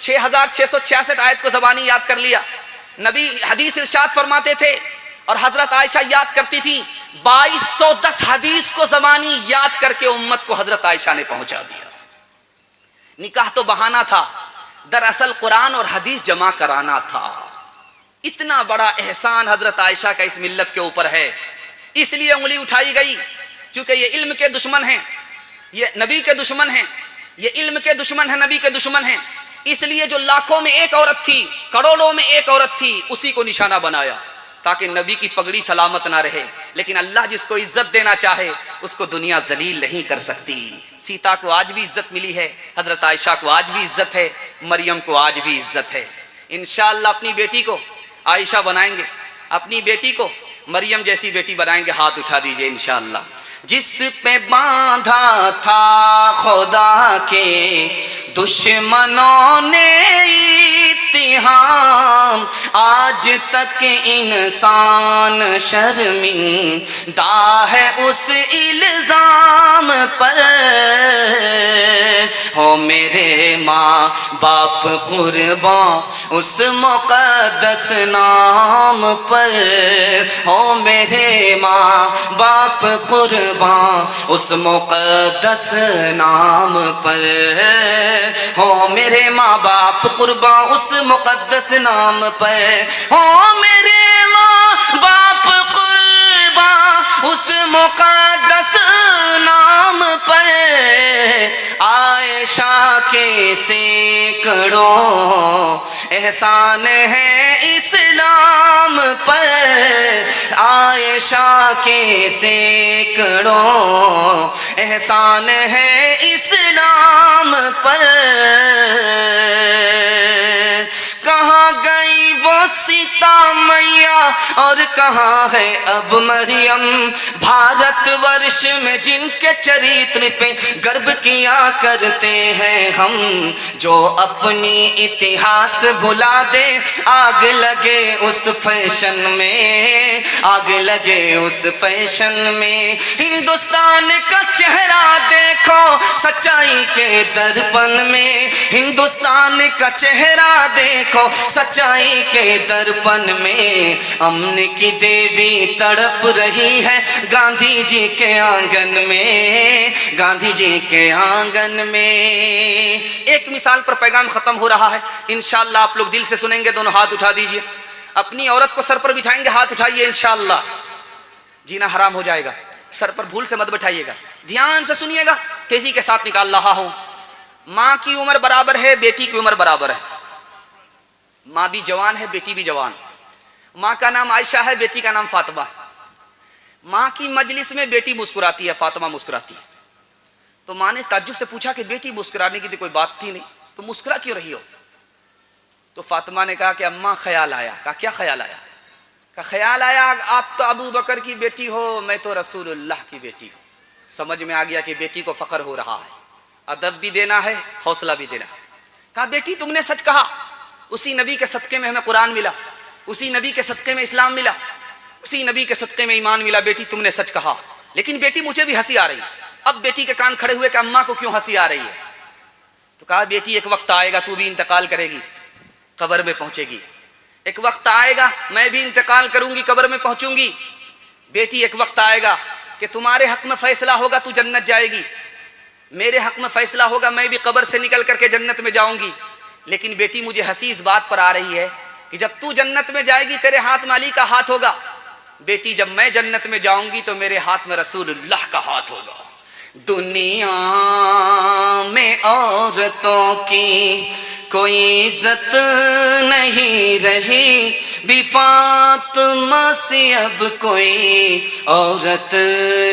6666 آیت کو زبانی یاد کر لیا. نبی حدیث ارشاد فرماتے تھے اور حضرت عائشہ یاد کرتی تھی, 2210 حدیث کو زبانی یاد کر کے امت کو حضرت عائشہ نے پہنچا دیا. نکاح تو بہانہ تھا, دراصل قرآن اور حدیث جمع کرانا تھا. اتنا بڑا احسان حضرت عائشہ کا اس ملت کے اوپر ہے, اس لیے انگلی اٹھائی گئی. چونکہ یہ علم کے دشمن ہیں, یہ نبی کے دشمن ہیں, یہ علم کے دشمن ہیں, نبی کے دشمن ہیں. اس لیے جو لاکھوں میں ایک عورت تھی, کروڑوں میں ایک عورت تھی, اسی کو نشانہ بنایا تاکہ نبی کی پگڑی سلامت نہ رہے. لیکن اللہ جس کو عزت دینا چاہے اس کو دنیا ذلیل نہیں کر سکتی. سیتا کو آج بھی عزت ملی ہے, حضرت عائشہ کو آج بھی عزت ہے, مریم کو آج بھی عزت ہے. انشاءاللہ اپنی بیٹی کو عائشہ بنائیں گے, اپنی بیٹی کو مریم جیسی بیٹی بنائیں گے. ہاتھ اٹھا دیجئے انشاءاللہ. جس پہ باندھا تھا خدا کے دشمنوں نے اتہام, آج تک انسان شرمندہ ہے اس الزام پر. ہو میرے ماں باپ قرباں اس مقدس نام پر, ہو میرے ماں باپ قرباں اس مقدس نام پر, ہو میرے ماں باپ قرباں اس مقدس نام پر, ہو میرے ماں باپ قرباں اس مقدس نام پر. عائشہ کے سینکڑوں احسان ہے اسلام پر, عائشہ کے سینکڑوں احسان ہے اسلام پر. کہاں گئی وہ سیتا میاں اور کہاں ہے اب مریم, بھارت ورش میں جن کے چریتر پہ گرو کیا کرتے ہیں ہم, جو اپنی اتہاس بھلا دے آگ لگے اس فیشن میں, آگ لگے اس فیشن میں. ہندوستان کا چہرہ دیکھو سچائی کے درپن میں, ہندوستان کا چہرہ دیکھو سچائی کے درپن میں. امن کی دیوی تڑپ رہی ہے گاندھی جی کے آنگن میں, گاندھی جی کے آنگن میں. ایک مثال پر پیغام ختم ہو رہا ہے, انشاءاللہ آپ لوگ دل سے سنیں گے. دونوں ہاتھ اٹھا دیجئے. اپنی عورت کو سر پر بٹھائیں گے, ہاتھ اٹھائیے. انشاءاللہ جینا حرام ہو جائے گا, سر پر بھول سے مت بٹھائیے گا. دھیان سے سنیے گا, تیزی کے ساتھ نکال رہا ہوں. ماں کی عمر برابر ہے, بیٹی کی عمر برابر ہے. ماں بھی جوان ہے, بیٹی بھی جوان. ماں کا نام عائشہ ہے, بیٹی کا نام فاطمہ. ماں کی مجلس میں بیٹی مسکراتی ہے, فاطمہ مسکراتی ہے. تو ماں نے تعجب سے پوچھا کہ بیٹی مسکرانے کی تو کوئی بات تھی نہیں, تو مسکرا کیوں رہی ہو؟ تو فاطمہ نے کہا کہ اماں خیال آیا. کہا کیا خیال آیا؟ کہا خیال آیا آپ تو ابو بکر کی بیٹی ہو, میں تو رسول اللہ کی بیٹی ہوں. سمجھ میں آ گیا کہ بیٹی کو فخر ہو رہا ہے, ادب بھی دینا ہے, حوصلہ بھی دینا ہے. کہا بیٹی تم نے سچ کہا, اسی نبی کے صدقے میں ہمیں قرآن ملا, اسی نبی کے صدقے میں اسلام ملا, اسی نبی کے صدقے میں ایمان ملا. بیٹی تم نے سچ کہا. لیکن بیٹی مجھے بھی ہنسی آ رہی ہے. اب بیٹی کے کان کھڑے ہوئے کہ اماں کو کیوں ہنسی آ رہی ہے؟ تو کہا بیٹی ایک وقت آئے گا تو بھی انتقال کرے گی, قبر میں پہنچے گی. ایک وقت آئے گا میں بھی انتقال کروں گی, قبر میں پہنچوں گی. بیٹی ایک وقت آئے گا کہ تمہارے حق میں فیصلہ ہوگا تو جنت جائے گی, میرے حق میں فیصلہ ہوگا میں بھی قبر سے نکل کر کے جنت میں جاؤں گی. لیکن بیٹی مجھے ہنسی اس بات پر آ رہی ہے کہ جب تو جنت میں جائے گی تیرے ہاتھ میں علی کا ہاتھ ہوگا. بیٹی جب میں جنت میں جاؤں گی تو میرے ہاتھ میں رسول اللہ کا ہاتھ ہوگا. دنیا میں عورتوں کی کوئی عزت نہیں رہی, بھی فاطمہ سے اب کوئی عورت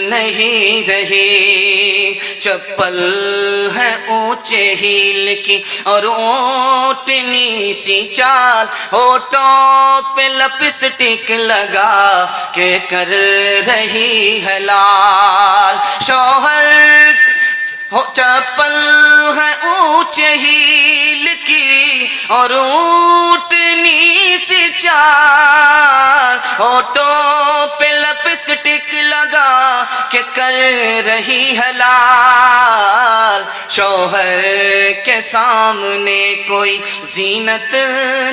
نہیں رہی. چپل ہے اونچے ہیل کی اور اونٹنی سی چال, ہونٹوں پہ لپسٹک لگا کے کر رہی ہے لال. شوہر چپل ہے اونچے ہیل کی اور اونٹنی سی چال، ہونٹوں پہ لپسٹک لگا کے کر رہی ہے لال، شوہر کے سامنے کوئی زینت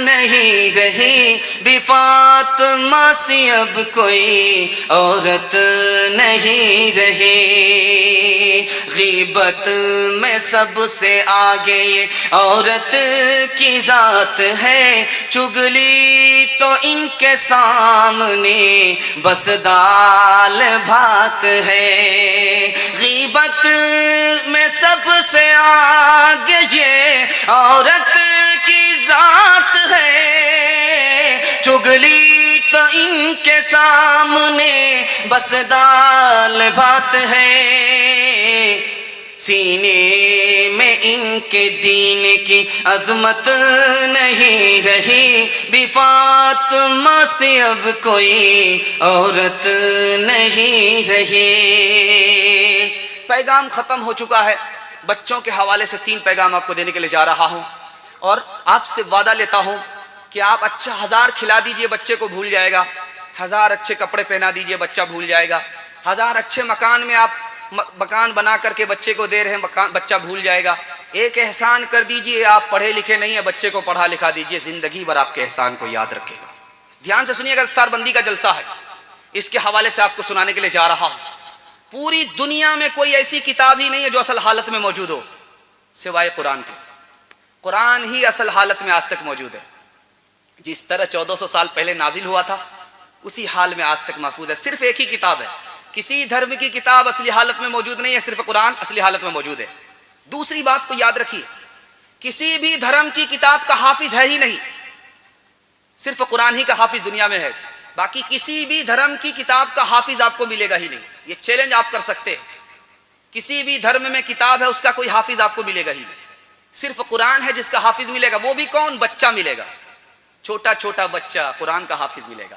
نہیں رہی، بی فاطمہ سی اب کوئی عورت نہیں رہی، غیبت میں سب سے آگے یہ عورت کی ذات ہے، چگلی تو ان کے سامنے بس دال بھات ہے، غیبت میں سب سے آگے یہ عورت کی ذات ہے، چگلی تو ان کے سامنے بس دال بھات ہے، سینے میں ان کے دین کی عظمت نہیں رہی، بی فاطمہ سے اب کوئی عورت نہیں رہی۔ پیغام ختم ہو چکا ہے، بچوں کے حوالے سے 3 پیغام آپ کو دینے کے لیے جا رہا ہوں، اور آپ سے وعدہ لیتا ہوں کہ آپ اچھا 1000 کھلا دیجئے، بچے کو بھول جائے گا، 1000 اچھے کپڑے پہنا دیجئے، بچہ بھول جائے گا، 1000 اچھے مکان میں آپ مکان بنا کر کے بچے کو دے رہے ہیں، بچہ بھول جائے گا۔ ایک احسان کر دیجئے، آپ پڑھے لکھے نہیں ہیں، بچے کو پڑھا لکھا دیجئے، زندگی بھر آپ کے احسان کو یاد رکھے گا۔ دھیان سے سنیے گا، دستار بندی کا جلسہ ہے، اس کے حوالے سے آپ کو سنانے کے لیے جا رہا ہوں۔ پوری دنیا میں کوئی ایسی کتاب ہی نہیں ہے جو اصل حالت میں موجود ہو سوائے قرآن کے، قرآن ہی اصل حالت میں آج تک موجود ہے، جس طرح 1400 سال پہلے نازل ہوا تھا اسی حال میں آج تک محفوظ ہے۔ صرف ایک ہی کتاب ہے، کسی دھرم کی کتاب اصلی حالت میں موجود نہیں ہے، صرف قرآن اصلی حالت میں موجود ہے۔ دوسری بات کو یاد رکھیے، کسی بھی دھرم کی کتاب کا حافظ ہے ہی نہیں، صرف قرآن ہی کا حافظ دنیا میں ہے، باقی کسی بھی دھرم کی کتاب کا حافظ آپ کو ملے گا ہی نہیں۔ یہ چیلنج آپ کر سکتے ہیں، کسی بھی دھرم میں کتاب ہے اس کا کوئی حافظ آپ کو ملے گا ہی نہیں، صرف قرآن ہے جس کا حافظ ملے گا، وہ بھی کون؟ بچہ ملے گا، چھوٹا چھوٹا بچہ قرآن کا حافظ ملے گا۔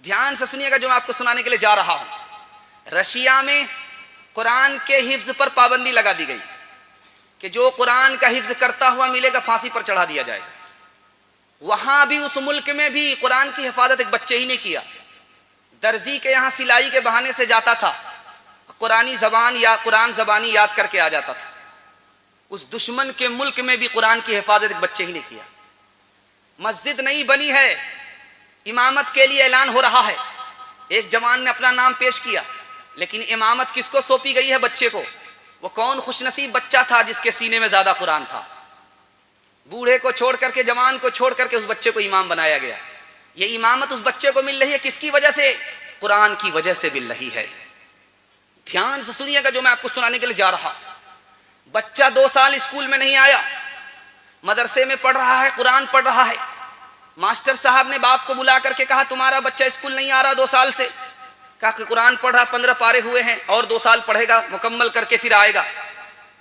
دھیان سے سنیے گا جو میں آپ کو سنانے کے لیے جا رہا ہوں۔ رشیا میں قرآن کے حفظ پر پابندی لگا دی گئی کہ جو قرآن کا حفظ کرتا ہوا ملے گا پھانسی پر چڑھا دیا جائے گا۔ وہاں بھی، اس ملک میں بھی قرآن کی حفاظت ایک بچے ہی نے کیا۔ درزی کے یہاں سلائی کے بہانے سے جاتا تھا، قرآن زبانی یاد کر کے آ جاتا تھا۔ اس دشمن کے ملک میں بھی قرآن کی حفاظت ایک بچے ہی نے کیا۔ مسجد نہیں بنی ہے، امامت کے لیے اعلان ہو رہا ہے، ایک جوان نے اپنا نام پیش کیا، لیکن امامت کس کو سونپی گئی ہے؟ بچے کو۔ وہ کون خوش نصیب بچہ تھا جس کے سینے میں زیادہ قرآن تھا؟ بوڑھے کو چھوڑ کر کے، جوان کو چھوڑ کر کے اس بچے کو امام بنایا گیا۔ یہ امامت اس بچے کو مل رہی ہے کس کی وجہ سے؟ قرآن کی وجہ سے مل رہی ہے۔ دھیان سے سنیے گا جو میں آپ کو سنانے کے لیے جا رہا۔ بچہ 2 سال اسکول میں نہیں آیا، مدرسے میں پڑھ رہا ہے، قرآن پڑھ رہا ہے۔ ماسٹر صاحب نے باپ کو بلا کر کے کہا تمہارا بچہ اسکول نہیں آ رہا 2 سال سے، کہا کہ قرآن پڑھ رہا، 15 پارے ہوئے ہیں، اور 2 سال پڑھے گا، مکمل کر کے پھر آئے گا۔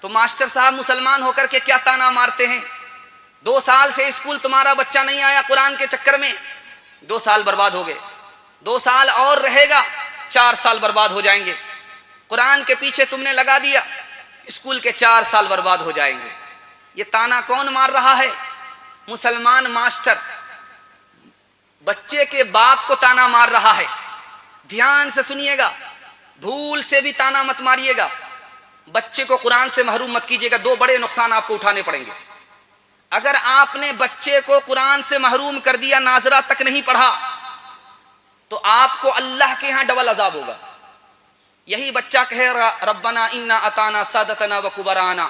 تو ماسٹر صاحب مسلمان ہو کر کے کیا تانا مارتے ہیں، 2 سال سے اسکول تمہارا بچہ نہیں آیا، قرآن کے چکر میں 2 سال برباد ہو گئے، 2 سال اور رہے گا 4 سال برباد ہو جائیں گے، قرآن کے پیچھے تم نے لگا دیا، اسکول کے 4 سال برباد ہو جائیں گے۔ یہ تانا کون مار رہا ہے؟ مسلمان ماسٹر بچے کے باپ کو تانا مار رہا ہے۔ دھیان سے سنیے گا، بھول سے بھی تانا مت ماریے گا، بچے کو قرآن سے محروم مت کیجیے گا۔ 2 بڑے نقصان آپ کو اٹھانے پڑیں گے اگر آپ نے بچے کو قرآن سے محروم کر دیا، ناظرہ تک نہیں پڑھا، تو آپ کو اللہ کے ہاں ڈبل عذاب ہوگا۔ یہی بچہ کہے گا ربنا انا اطعنا سادتنا وکبرانا،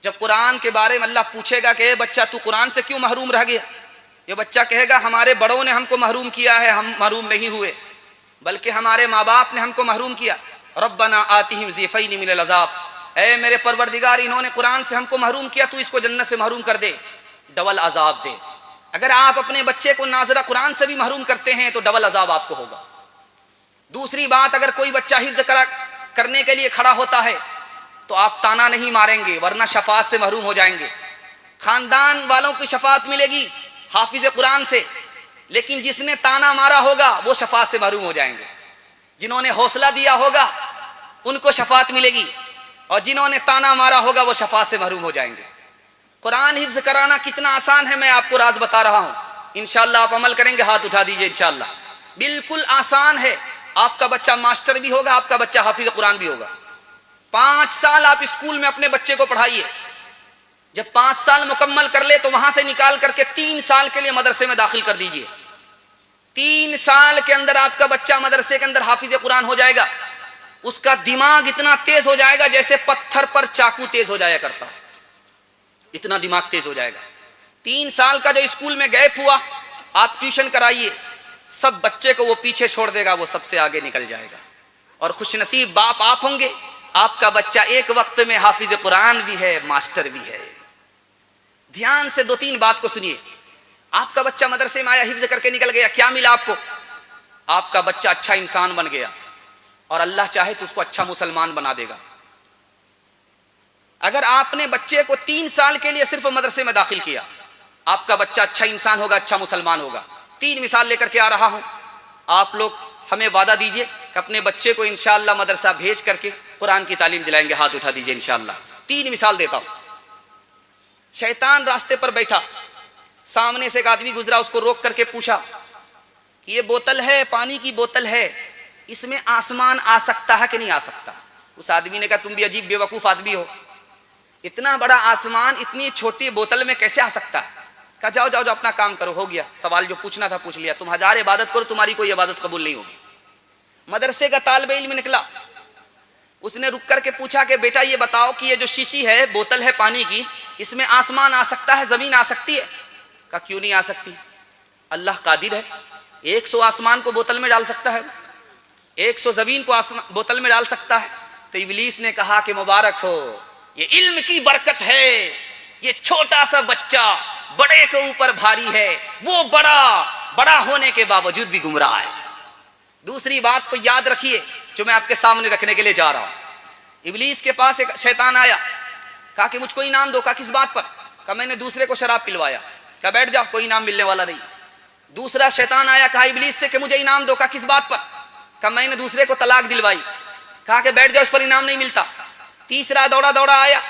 جب قرآن کے بارے میں اللہ پوچھے گا کہ اے بچہ تو قرآن سے کیوں محروم رہ گیا، یہ بچہ کہے گا ہمارے بڑوں نے ہم کو محروم کیا ہے، ہم محروم نہیں ہوئے، بلکہ ہمارے ماں باپ نے ہم کو محروم کیا۔ ربنا آتہم ضعفین من العذاب، اے میرے پروردگار انہوں نے قرآن سے ہم کو محروم کیا، تو اس کو جنت سے محروم کر دے، ڈبل عذاب دے۔ اگر آپ اپنے بچے کو ناظرہ قرآن سے بھی محروم کرتے ہیں تو ڈبل عذاب آپ کو ہوگا۔ دوسری بات، اگر کوئی بچہ حفظ کرنے کے لیے کھڑا ہوتا ہے تو آپ تانا نہیں ماریں گے، ورنہ شفاعت سے محروم ہو جائیں گے۔ خاندان والوں کی شفاعت ملے گی حافظ قرآن سے، لیکن جس نے تانا مارا ہوگا وہ شفاعت سے محروم ہو جائیں گے۔ جنہوں نے حوصلہ دیا ہوگا ان کو شفاعت ملے گی، اور جنہوں نے تانا مارا ہوگا وہ شفاعت سے محروم ہو جائیں گے۔ قرآن حفظ کرانا کتنا آسان ہے، میں آپ کو راز بتا رہا ہوں۔ انشاءاللہ آپ عمل کریں گے؟ ہاتھ اٹھا دیجئے انشاءاللہ. بالکل آسان ہے. آپ کا بچہ ماسٹر بھی ہوگا, آپ کا بچہ حافظ قرآن بھی ہوگا. 5 سال آپ اسکول میں اپنے بچے کو پڑھائیے. جب 5 سال مکمل کر لے تو وہاں سے نکال کر کے 3 سال کے لیے مدرسے میں داخل کر دیجئے. 3 سال کے اندر آپ کا بچہ مدرسے کے اندر حافظ قرآن ہو جائے گا. اس کا دماغ اتنا تیز ہو جائے گا جیسے پتھر پر چاقو تیز ہو جایا کرتا ہے, اتنا دماغ تیز ہو جائے گا. 3 سال کا جو اسکول میں گیپ ہوا, آپ ٹیوشن کرائیے, سب بچے کو وہ پیچھے چھوڑ دے گا, وہ سب سے آگے نکل جائے گا. اور خوش نصیب باپ آپ ہوں گے, آپ کا بچہ ایک وقت میں حافظ قرآن بھی ہے, ماسٹر بھی ہے. دھیان سے 2-3 بات کو سنیے. آپ کا بچہ مدرسے میں آیا, حفظ کر کے نکل گیا, کیا ملا آپ کو؟ آپ کا بچہ اچھا انسان بن گیا, اور اللہ چاہے تو اس کو اچھا مسلمان بنا دے گا. اگر آپ نے بچے کو 3 سال کے لیے صرف مدرسے میں داخل کیا, آپ کا بچہ اچھا انسان ہوگا, اچھا مسلمان ہوگا. 3 مثال لے کر کے آ رہا ہوں. آپ لوگ ہمیں وعدہ دیجئے کہ اپنے بچے کو انشاءاللہ مدرسہ بھیج کر کے قرآن کی تعلیم دلائیں گے. ہاتھ اٹھا دیجئے انشاءاللہ. 3 مثال دیتا ہوں. شیطان راستے پر بیٹھا, سامنے سے ایک آدمی گزرا, اس کو روک کر کے پوچھا کہ یہ بوتل ہے, پانی کی بوتل ہے, اس میں آسمان آ سکتا ہے کہ نہیں آ سکتا؟ اس آدمی نے کہا تم بھی عجیب بے وقوف آدمی ہو, اتنا بڑا آسمان اتنی چھوٹی بوتل میں کیسے آ سکتا ہے؟ کہا جاؤ جاؤ جاؤ اپنا کام کرو, ہو گیا, سوال جو پوچھنا تھا پوچھ لیا. تم 1000 عبادت کرو, تمہاری کوئی عبادت قبول نہیں ہوگی. مدرسے کا طالب علم نکلا, اس نے رک کر کے پوچھا کہ بیٹا یہ بتاؤ کہ یہ جو شیشی ہے, بوتل ہے پانی کی, اس میں آسمان آ سکتا ہے, زمین آ سکتی ہے؟ کہا کیوں نہیں آ سکتی, اللہ قادر ہے, 100 آسمان کو بوتل میں ڈال سکتا ہے, 100 زمین کو بوتل میں ڈال سکتا ہے. تو ابلیس نے کہا کہ مبارک ہو, یہ علم کی برکت ہے, یہ چھوٹا سا بچہ بڑے کے اوپر بھاری ہے, وہ بڑا ہونے کے باوجود بھی گمراہ ہے. دوسری بات کو یاد رکھیے جو میں آپ کے سامنے رکھنے کے لیے جا رہا ہوں. ابلیس کے پاس ایک شیطان آیا, کہا کہ مجھ کو انعام دو. کہا کس بات پر؟ کہا میں نے دوسرے کو شراب پلوایا. کہا بیٹھ جاؤ, کوئی انعام ملنے والا نہیں. دوسرا شیطان آیا, کہا ابلیس سے کہ مجھے انعام دو. کہا کس بات پر؟ کہا میں نے دوسرے کو طلاق دلوائی. کہا کہ بیٹھ جاؤ, اس پر انعام نہیں ملتا. تیسرا دوڑا آیا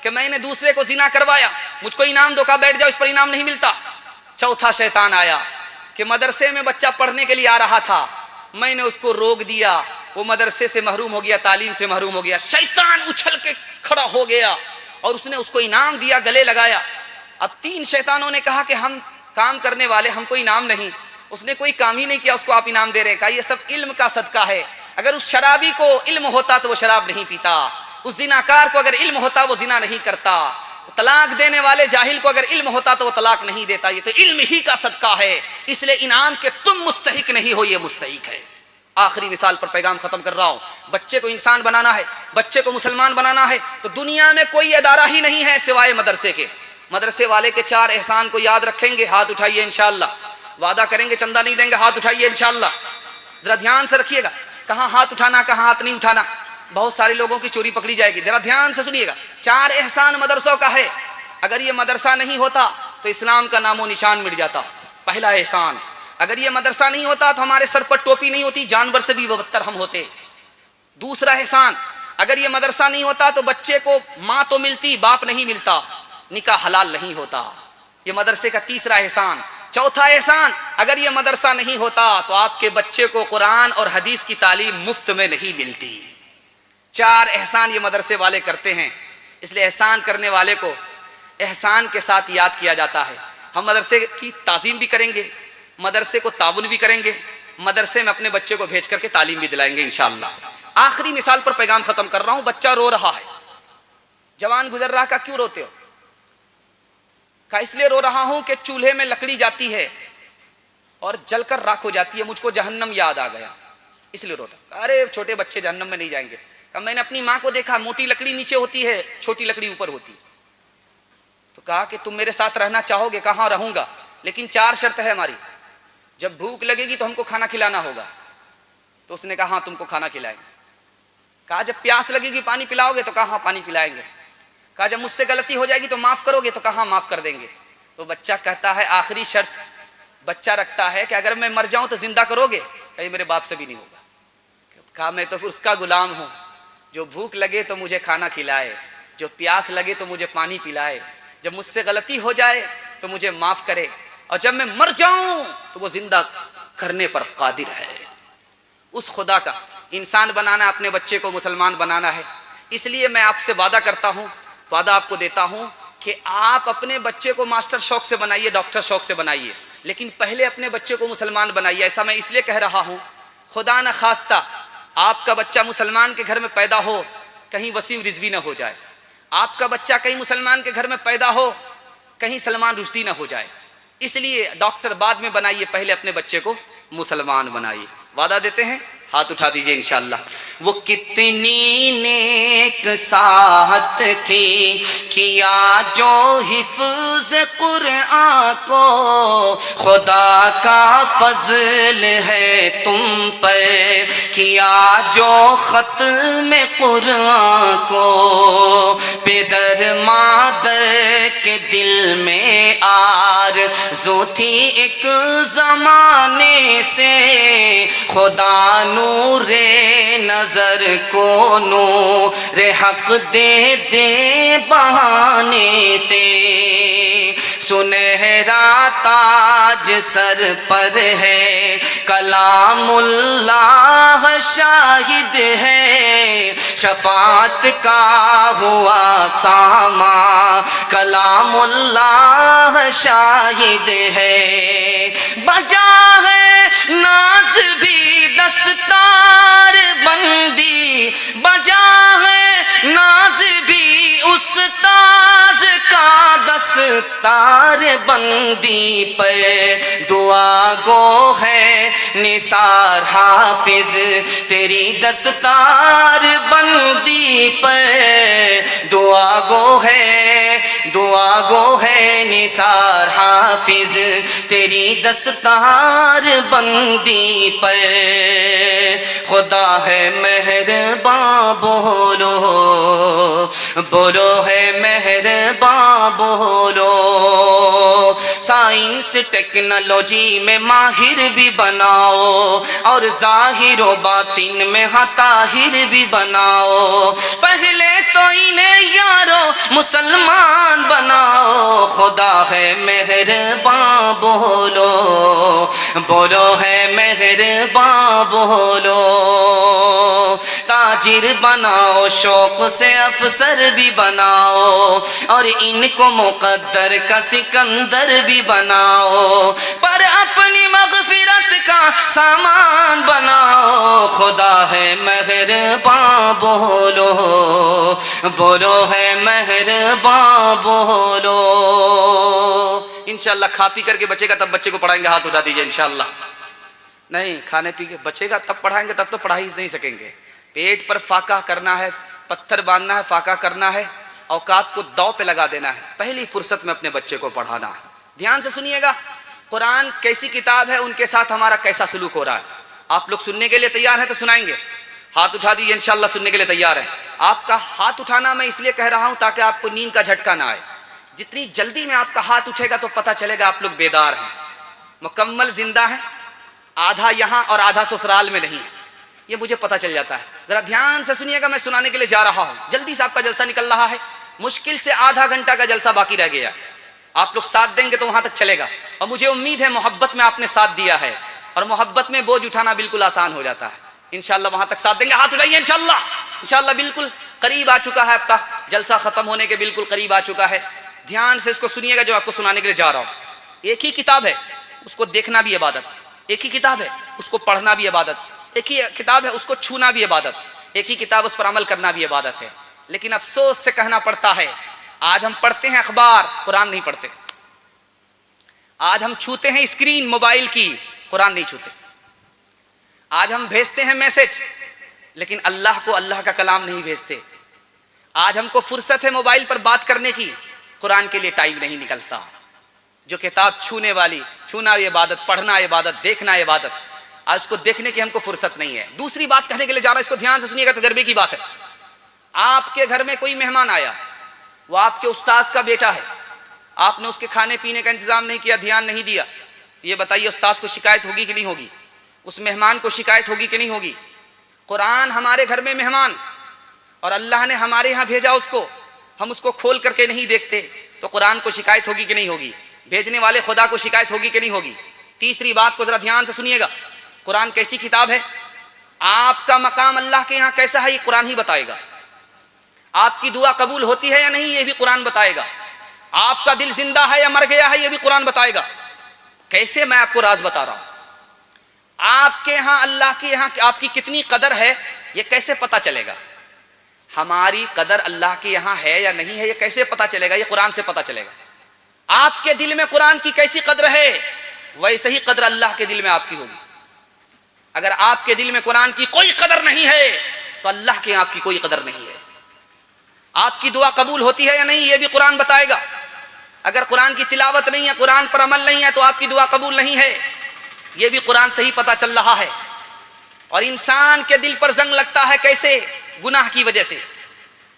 کہ میں نے دوسرے کو زنا کروایا, مجھ کو انعام دو. کہا بیٹھ جاؤ, اس پر انعام نہیں ملتا. چوتھا شیطان آیا کہ مدرسے میں بچہ پڑھنے کے لیے آ رہا تھا, میں نے اس کو روک دیا, وہ مدرسے سے محروم ہو گیا, تعلیم سے محروم ہو گیا. شیطان اچھل کے کھڑا ہو گیا اور اس نے اس کو انعام دیا, گلے لگایا. اب 3 شیطانوں نے کہا کہ ہم کام کرنے والے, ہم کو انعام نہیں. اس نے کوئی کام ہی نہیں کیا, اس کو آپ انعام دے رہے ہیں. کہا یہ سب علم کا صدقہ ہے. اگر اس شرابی کو علم ہوتا تو وہ شراب نہیں پیتا, اس زناکار کو اگر علم ہوتا وہ زنا نہیں کرتا, طلاق دینے والے جاہل کو اگر علم ہوتا تو وہ طلاق نہیں دیتا. یہ تو علم ہی کا صدقہ ہے, اس لیے انعام کے تم مستحق نہیں ہو, یہ مستحق ہے. آخری مثال پر پیغام ختم کر رہا ہوں. بچے کو انسان بنانا ہے, بچے کو مسلمان بنانا ہے تو دنیا میں کوئی ادارہ ہی نہیں ہے سوائے مدرسے کے. مدرسے والے کے 4 احسان کو یاد رکھیں گے, ہاتھ اٹھائیے انشاءاللہ. وعدہ کریں گے چندہ نہیں دیں گے, ہاتھ اٹھائیے انشاءاللہ. ذرا دھیان سے رکھیے گا, کہاں ہاتھ اٹھانا کہاں ہاتھ نہیں اٹھانا, بہت سارے لوگوں کی چوری پکڑی جائے گی. ذرا دھیان سے سنیے گا. 4 احسان مدرسوں کا ہے. اگر یہ مدرسہ نہیں ہوتا تو اسلام کا نام و نشان مٹ جاتا. پہلا احسان, اگر یہ مدرسہ نہیں ہوتا تو ہمارے سر پر ٹوپی نہیں ہوتی, جانور سے بھی بدتر ہم ہوتے. دوسرا احسان, اگر یہ مدرسہ نہیں ہوتا تو بچے کو ماں تو ملتی, باپ نہیں ملتا, نکاح حلال نہیں ہوتا. یہ مدرسے کا تیسرا احسان. چوتھا احسان, اگر یہ مدرسہ نہیں ہوتا تو آپ کے بچے کو قرآن اور حدیث کی تعلیم مفت میں نہیں ملتی. 4 احسان یہ مدرسے والے کرتے ہیں, اس لیے احسان کرنے والے کو احسان کے ساتھ یاد کیا جاتا ہے. ہم مدرسے کی تعظیم بھی کریں گے, مدرسے کو تعاون بھی کریں گے, مدرسے میں اپنے بچے کو بھیج کر کے تعلیم بھی دلائیں گے انشاءاللہ. آخری مثال پر پیغام ختم کر رہا ہوں. بچہ رو رہا ہے, جوان گزر رہا, کا کیوں روتے ہو؟ کہا اس لیے رو رہا ہوں کہ چولہے میں لکڑی جاتی ہے اور جل کر راکھ ہو جاتی ہے, مجھ کو جہنم یاد آ گیا اس لیے روتا. ارے چھوٹے بچے جہنم میں نہیں جائیں گے. کہا میں نے اپنی ماں کو دیکھا, موٹی لکڑی نیچے ہوتی ہے, چھوٹی لکڑی اوپر ہوتی ہے. تو کہا کہ تم میرے ساتھ رہنا چاہو گے؟ کہاں رہوں گا, لیکن 4 شرط ہے ہماری. جب بھوک لگے گی تو ہم کو کھانا کھلانا ہوگا. تو اس نے کہا ہاں تم کو کھانا کھلائیں گے. کہا جب پیاس لگے گی پانی پلاؤ گے؟ تو کہا ہاں پانی پلائیں گے. کہا جب مجھ سے غلطی ہو جائے گی تو معاف کرو گے؟ تو کہا ہاں معاف کر دیں گے. تو بچہ کہتا ہے, آخری شرط بچہ رکھتا ہے کہ اگر میں مر جاؤں تو زندہ کرو گے؟ کہیں میرے باپ سے بھی نہیں ہوگا. کہا میں تو پھر اس کا غلام ہوں, جو بھوک لگے تو مجھے کھانا کھلائے, جو پیاس لگے تو مجھے پانی پلائے, جب مجھ سے غلطی ہو جائے تو مجھے معاف کرے, اور جب میں مر جاؤں تو وہ زندہ کرنے پر قادر ہے۔ اس خدا کا انسان بنانا، اپنے بچے کو مسلمان بنانا ہے۔ اس لیے میں آپ سے وعدہ کرتا ہوں، وعدہ آپ کو دیتا ہوں کہ آپ اپنے بچے کو ماسٹر شوق سے بنائیے، ڈاکٹر شوق سے بنائیے، لیکن پہلے اپنے بچے کو مسلمان بنائیے۔ ایسا میں اس لیے کہہ رہا ہوں، خدا نہ خواستہ آپ کا بچہ مسلمان کے گھر میں پیدا ہو، کہیں وسیم رضوی نہ ہو جائے۔ آپ کا بچہ کہیں مسلمان کے گھر میں پیدا ہو، کہیں سلمان رشدی نہ ہو جائے۔ اس لیے ڈاکٹر بعد میں بنائیے، پہلے اپنے بچے کو مسلمان بنائیے۔ وعدہ دیتے ہیں؟ ہاتھ اٹھا دیجئے انشاءاللہ۔ وہ کتنی نیک ساحت تھی، کیا جو حفظ قرآن کو، خدا کا فضل ہے تم پر، کیا جو ختم قرآن کو، پدر مادر کے دل میں آرزو تھی ایک زمانے سے، خدا نور نظر کو نور حق دے دے بہانے سے، سنہرا تاج سر پر ہے، کلام اللہ شاہد ہے، شفاعت کا ہوا ساما، کلام اللہ شاہد ہے، بجا ہے ناز بھی دستار بندی، بجا ہے ناز بھی استاذ کا دستار بندی پر، دعا گو ہے نثار حافظ تیری دستار بندی پر، دعا گو ہے نثار حافظ تیری دستار بندی پر، خدا ہے مہرباں بولو، بولو ہے مہرباں بولو، سائنس ٹیکنالوجی میں ماہر بھی بناؤ، اور ظاہر و باطن میں طاہر بھی بناؤ، پہلے تو انہیں یارو مسلمان بناؤ، خدا ہے مہرباں بولو، بولو ہے مہرباں بولو، تاجر بناؤ شوق سے افسر بھی بناؤ، اور ان کو مقدر کا سکندر بھی بناؤ، پر اپنی مغفرت کا سامان بناؤ، خدا ہے مہرباں بولو، بولو ہے مہرباں بولو۔ انشاءاللہ کھا پی کر کے بچے گا تب بچے کو پڑھائیں گے، ہاتھ اٹھا دیجئے انشاءاللہ۔ نہیں کھانے پی کے بچے گا تب پڑھائیں گے، تب تو پڑھا ہی نہیں سکیں گے۔ پیٹ پر فاقہ کرنا ہے، پتھر باندھنا ہے، فاقہ کرنا ہے، اوقات کو داؤ پہ لگا دینا ہے، پہلی فرصت میں اپنے بچے کو پڑھانا ہے۔ دھیان سے سنیے گا، قرآن کیسی کتاب ہے، ان کے ساتھ ہمارا کیسا سلوک ہو رہا ہے۔ آپ لوگ سننے کے لیے تیار ہیں تو سنائیں گے؟ ہاتھ اٹھا دیجئے انشاءاللہ سننے کے لیے تیار ہیں۔ آپ کا ہاتھ اٹھانا میں اس لیے کہہ رہا ہوں تاکہ آپ کو نیند کا جھٹکا نہ آئے۔ جتنی جلدی میں آپ کا ہاتھ اٹھے گا تو پتہ چلے گا آپ لوگ بیدار ہیں، مکمل زندہ ہیں، آدھا یہاں اور آدھا سسرال میں نہیں ہے، یہ مجھے پتہ چل جاتا ہے۔ ذرا دھیان سے سنیے گا، میں سنانے کے لیے جا رہا ہوں، جلدی سے آپ کا جلسہ نکل رہا ہے، مشکل سے آدھا گھنٹہ کا جلسہ باقی رہ گیا، آپ لوگ ساتھ دیں گے تو وہاں تک چلے گا، اور مجھے امید ہے محبت میں آپ نے ساتھ دیا ہے، اور محبت میں بوجھ اٹھانا بالکل آسان ہو جاتا ہے۔ انشاءاللہ وہاں تک ساتھ دیں گے، ہاتھ اٹھائیے انشاءاللہ۔ انشاءاللہ بالکل قریب آ چکا ہے، آپ کا جلسہ ختم ہونے کے بالکل قریب آ چکا ہے۔ دھیان سے اس کو سنیے گا جو آپ کو سنانے کے لیے جا رہا ہوں۔ ایک ہی کتاب ہے، اس کو دیکھنا بھی عبادت، ایک ہی کتاب ہے اس کو پڑھنا بھی عبادت، ایک ہی کتاب ہے اس کو چھونا بھی عبادت، ایک ہی کتاب اس پر عمل کرنا بھی عبادت ہے۔ لیکن افسوس سے کہنا پڑتا ہے، آج ہم پڑھتے ہیں اخبار، قرآن نہیں پڑھتے۔ آج ہم چھوتے ہیں اسکرین موبائل کی، قرآن نہیں چھوتے۔ آج ہم بھیجتے ہیں میسج، لیکن اللہ کو اللہ کا کلام نہیں بھیجتے۔ آج ہم کو فرصت ہے موبائل پر بات کرنے کی، قرآن کے لیے ٹائم نہیں نکلتا۔ جو کتاب چھونے والی، چھونا عبادت، پڑھنا عبادت، دیکھنا عبادت، آج اس کو دیکھنے کی ہم کو فرصت نہیں ہے۔ دوسری بات کہنے کے لیے جا رہا ہوں، اس کو دھیان سے سنیے گا، تجربے کی بات ہے۔ آپ کے گھر میں کوئی مہمان آیا، وہ آپ کے استاذ کا بیٹا ہے، آپ نے اس کے کھانے پینے کا انتظام نہیں کیا، دھیان نہیں دیا، یہ بتائیے استاذ کو شکایت ہوگی کہ نہیں ہوگی؟ اس مہمان کو شکایت ہوگی کہ نہیں ہوگی؟ قرآن ہمارے گھر میں مہمان، اور اللہ نے ہمارے ہاں بھیجا اس کو، ہم اس کو کھول کر کے نہیں دیکھتے، تو قرآن کو شکایت ہوگی کہ نہیں ہوگی؟ بھیجنے والے خدا کو شکایت ہوگی کہ نہیں ہوگی؟ تیسری بات کو ذرا دھیان سے سنیے گا، قرآن کیسی کتاب ہے؟ آپ کا مقام اللہ کے یہاں کیسا ہے یہ قرآن ہی بتائے گا۔ آپ کی دعا قبول ہوتی ہے یا نہیں یہ بھی قرآن بتائے گا۔ آپ کا دل زندہ ہے یا مر گیا ہے یہ بھی قرآن بتائے گا۔ کیسے؟ میں آپ کو راز بتا رہا ہوں۔ آپ کے یہاں اللہ کے یہاں آپ کی کتنی قدر ہے یہ کیسے پتہ چلے گا؟ ہماری قدر اللہ کے یہاں ہے یا نہیں ہے یہ کیسے پتہ چلے گا؟ یہ قرآن سے پتہ چلے گا۔ آپ کے دل میں قرآن کی کیسی قدر ہے ویسے ہی قدر اللہ کے دل میں آپ کی ہوگی۔ اگر آپ کے دل میں قرآن کی کوئی قدر نہیں ہے تو اللہ کے یہاں آپ کی کوئی قدر نہیں ہے۔ آپ کی دعا قبول ہوتی ہے یا نہیں یہ بھی قرآن بتائے گا۔ اگر قرآن کی تلاوت نہیں ہے، قرآن پر عمل نہیں ہے تو آپ کی دعا قبول نہیں ہے، یہ بھی قرآن سے ہی پتہ چل رہا ہے۔ اور انسان کے دل پر زنگ لگتا ہے کیسے؟ گناہ کی وجہ سے۔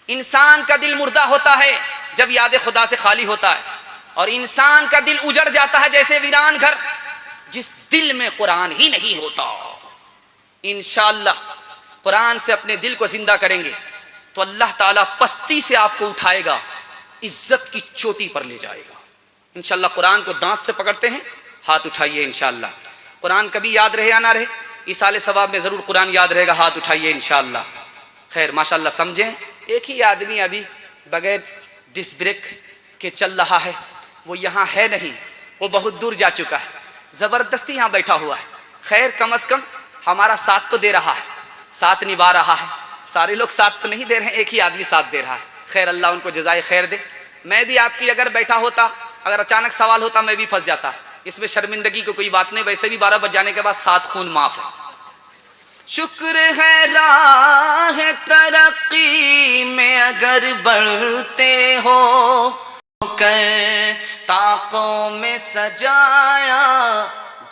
انسان کا دل مردہ ہوتا ہے جب یاد خدا سے خالی ہوتا ہے، اور انسان کا دل اجڑ جاتا ہے جیسے ویران گھر جس دل میں قرآن ہی نہیں ہوتا۔ انشاءاللہ قرآن سے اپنے دل کو زندہ کریں گے تو اللہ تعالیٰ پستی سے آپ کو اٹھائے گا، عزت کی چوٹی پر لے جائے گا۔ انشاءاللہ قرآن کو دانت سے پکڑتے ہیں، ہاتھ اٹھائیے انشاءاللہ۔ قرآن کبھی یاد رہے یا نہ رہے، ایصال ثواب میں ضرور قرآن یاد رہے گا، ہاتھ اٹھائیے انشاءاللہ۔ خیر ماشاءاللہ سمجھیں، ایک ہی آدمی ابھی بغیر ڈسک بریک کے چل رہا ہے، وہ یہاں ہے نہیں، وہ بہت دور جا چکا ہے، زبردستی یہاں بیٹھا ہوا ہے۔ خیر کم از کم ہمارا ساتھ تو دے رہا ہے، ساتھ نبھا رہا ہے۔ سارے لوگ ساتھ تو نہیں دے رہے ہیں، ایک ہی آدمی ساتھ دے رہا ہے۔ خیر اللہ ان کو جزائے خیر دے۔ میں بھی آپ کی اگر بیٹھا ہوتا، اگر اچانک سوال ہوتا میں بھی پھنس جاتا، اس میں شرمندگی کو کوئی بات نہیں، ویسے بھی 12 بج جانے کے بعد 7 خون معاف ہے۔ شکر ہے راہ ترقی میں اگر بڑھتے ہو کر طاقوں میں سجایا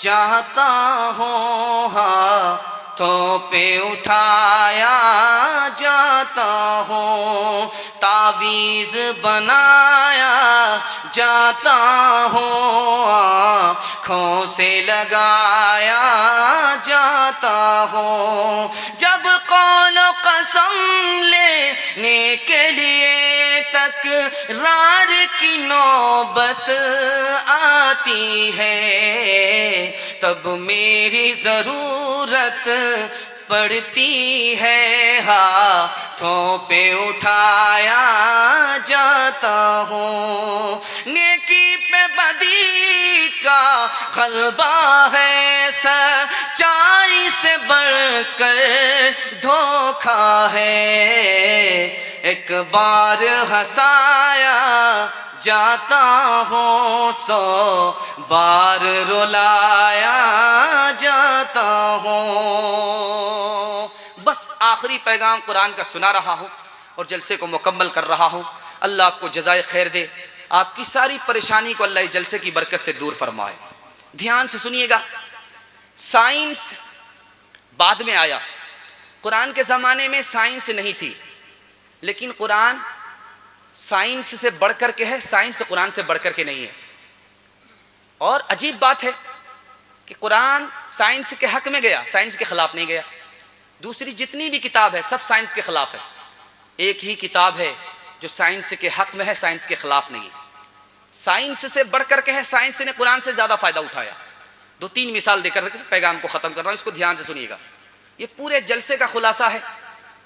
جاتا ہوں، ہاتھوں پہ اٹھایا جاتا ہوں، تعویذ بنایا جاتا ہوں، آنکھوں سے لگایا جاتا ہوں۔ جب قول و قسم لینے کے لیے تکرار کی نوبت آتی ہے تب میری ضرورت پڑتی ہے، ہاتھوں پہ اٹھایا جاتا ہوں۔ نیکی پہ بدی کا غلبہ ہے، سچائی سے بڑھ کر دھوکا ہے، ایک بار ہنسایا جاتا ہوں، 100 بار رلایا جاتا ہوں۔ بس آخری پیغام قرآن کا سنا رہا ہوں اور جلسے کو مکمل کر رہا ہوں۔ اللہ آپ کو جزائے خیر دے، آپ کی ساری پریشانی کو اللہ اس جلسے کی برکت سے دور فرمائے۔ دھیان سے سنیے گا، سائنس بعد میں آیا، قرآن کے زمانے میں سائنس نہیں تھی، لیکن قرآن سائنس سے بڑھ کر کے ہے، سائنس قرآن سے بڑھ کر کے نہیں ہے۔ اور عجیب بات ہے کہ قرآن سائنس کے حق میں گیا، سائنس کے خلاف نہیں گیا۔ دوسری جتنی بھی کتاب ہے سب سائنس کے خلاف ہے، ایک ہی کتاب ہے جو سائنس کے حق میں ہے، سائنس کے خلاف نہیں ہے۔ سائنس سے بڑھ کر کے ہے، سائنس نے قرآن سے زیادہ فائدہ اٹھایا۔ 2-3 مثال دے کر کے پیغام کو ختم کر رہا ہوں، اس کو دھیان سے سنیے گا۔ یہ پورے جلسے کا خلاصہ ہے،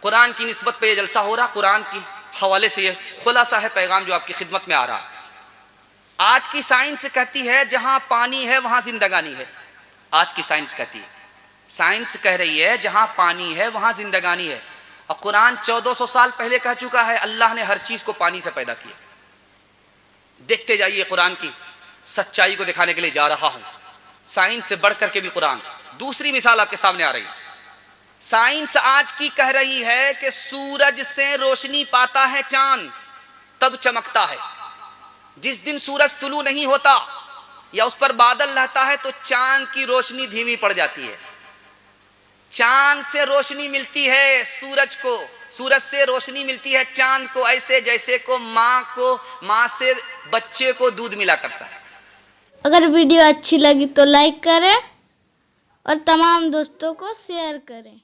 قرآن کی نسبت پہ یہ جلسہ ہو رہا، قرآن کی حوالے سے یہ خلاصہ ہے پیغام جو آپ کی خدمت میں آ رہا۔ آج کی سائنس کہتی ہے جہاں پانی ہے وہاں زندگانی ہے، آج کی سائنس کہتی ہے، سائنس کہہ رہی ہے جہاں پانی ہے وہاں زندگانی ہے، اور قرآن 1400 سال پہلے کہہ چکا ہے اللہ نے ہر چیز کو پانی سے پیدا کیا۔ دیکھتے جائیے، قرآن کی سچائی کو دکھانے کے لیے جا رہا ہوں، سائنس سے بڑھ کر کے بھی قرآن۔ دوسری مثال آپ کے سامنے آ رہی ہے، سائنس آج کی کہہ رہی ہے کہ سورج سے روشنی پاتا ہے چاند تب چمکتا ہے، جس دن سورج طلوع نہیں ہوتا یا اس پر بادل رہتا ہے تو چاند کی روشنی دھیمی پڑ جاتی ہے۔ چاند سے روشنی ملتی ہے سورج کو، سورج سے روشنی ملتی ہے چاند کو، ایسے جیسے کو ماں سے بچے کو دودھ ملا کرتا ہے۔ اگر ویڈیو اچھی لگی تو لائک کریں اور تمام دوستوں کو شیئر کریں۔